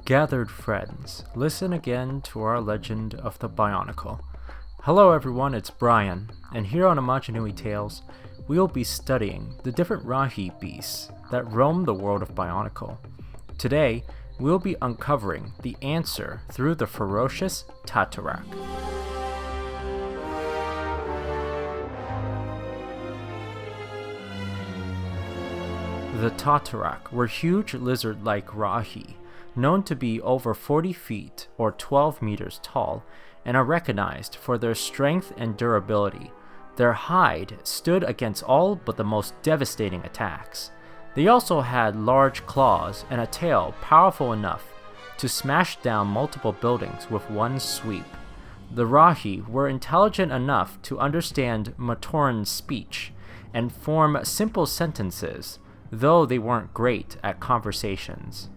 Gathered friends, listen again to our legend of the Bionicle. Hello everyone, it's Brian, and here on Amaja-Nui Tales, we will be studying the different Rahi beasts that roam the world of Bionicle. Today, we will be uncovering the answer through the ferocious Tahtorak. The Tahtorak were huge lizard-like Rahi, known to be over 40 feet or 12 meters tall, and are recognized for their strength and durability. Their hide stood against all but the most devastating attacks. They also had large claws and a tail powerful enough to smash down multiple buildings with one sweep. The Rahi were intelligent enough to understand Matoran speech and form simple sentences, though they weren't great at conversations.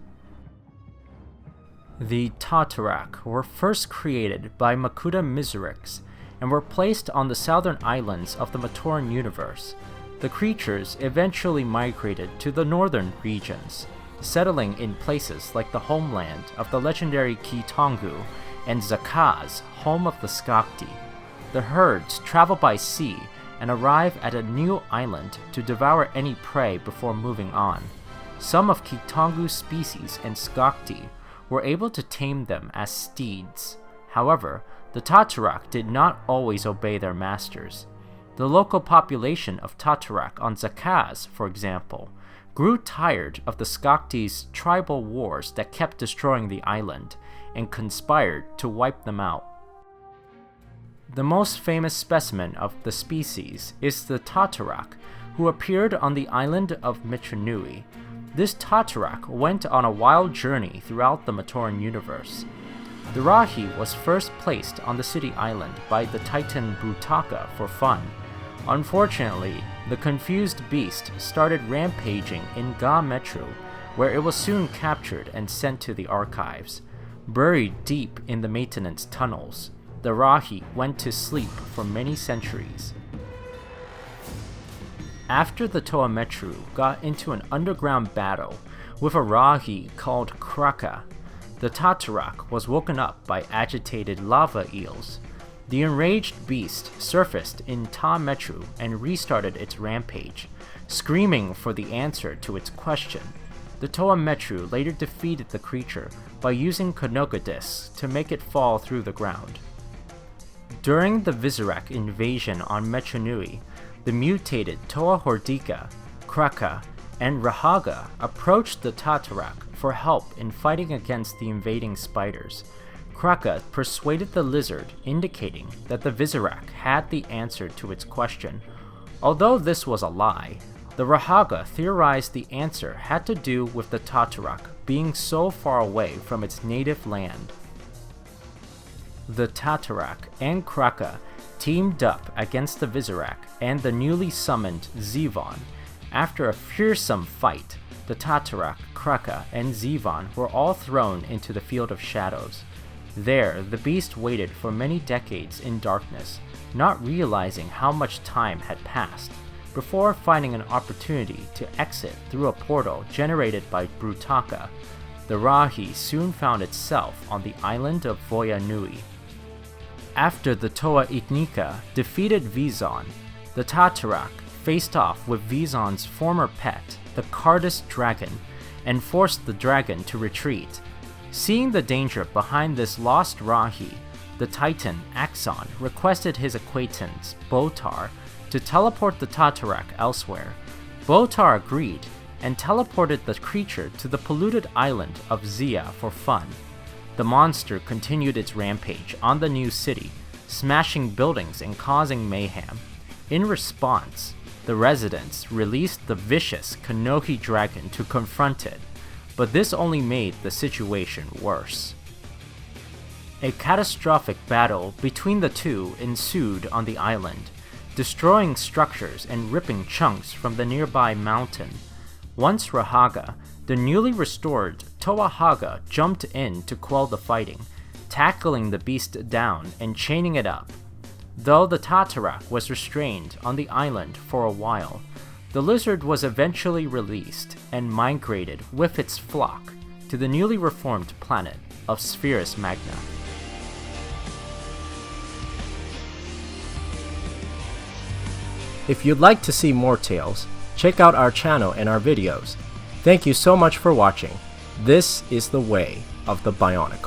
The Tahtorak were first created by Makuta Mizrix and were placed on the southern islands of the Matoran Universe. The creatures eventually migrated to the northern regions, settling in places like the homeland of the legendary Khong and Zakaz, home of the Skakti. The herds travel by sea and arrive at a new island to devour any prey before moving on. Some of Khong's species and Skakti were able to tame them as steeds. However, the Tahtorak did not always obey their masters. The local population of Tahtorak on Zakaz, for example, grew tired of the Skakti's tribal wars that kept destroying the island and conspired to wipe them out. The most famous specimen of the species is the Tahtorak, who appeared on the island of Amaja-Nui. This Tahtorak went on a wild journey throughout the Matoran Universe. The Rahi was first placed on the city island by the Titan Brutaka for fun. Unfortunately, the confused beast started rampaging in Ga-Metru, where it was soon captured and sent to the archives. Buried deep in the maintenance tunnels, the Rahi went to sleep for many centuries. After the Toa-Metru got into an underground battle with a Rahi called Kraka, the Tahtorak was woken up by agitated lava eels. The enraged beast surfaced in Ta-Metru and restarted its rampage, screaming for the answer to its question. The Toa-Metru later defeated the creature by using Konoga discs to make it fall through the ground. During the Visorak invasion on Amaja-Nui, the mutated Toa Hordika, Kraka, and Rahaga approached the Tahtorak for help in fighting against the invading spiders. Kraka persuaded the lizard, indicating that the Visorak had the answer to its question. Although this was a lie, the Rahaga theorized the answer had to do with the Tahtorak being so far away from its native land. The Tahtorak and Kraka teamed up against the Visorak and the newly summoned Zevon. After a fearsome fight, the Tahtorak, Kraka, and Zevon were all thrown into the Field of Shadows. There, the beast waited for many decades in darkness, not realizing how much time had passed, before finding an opportunity to exit through a portal generated by Brutaka. The Rahi soon found itself on the island of Voya-Nui. After the Toa Itnika defeated Vizon, the Tahtorak faced off with Vizon's former pet, the Cardus dragon, and forced the dragon to retreat. Seeing the danger behind this lost Rahi, the Titan Axon requested his acquaintance, Botar, to teleport the Tahtorak elsewhere. Botar agreed and teleported the creature to the polluted island of Zia for fun. The monster continued its rampage on the new city, smashing buildings and causing mayhem. In response, the residents released the vicious Kanohi dragon to confront it, but this only made the situation worse. A catastrophic battle between the two ensued on the island, destroying structures and ripping chunks from the nearby mountain. Once Rahaga, the newly restored Toa-Haga, jumped in to quell the fighting, tackling the beast down and chaining it up. Though the Tahtorak was restrained on the island for a while, the lizard was eventually released and migrated with its flock to the newly reformed planet of Spherus Magna. If you'd like to see more tales, check out our channel and our videos. Thank you so much for watching. This is the way of the Bionicle.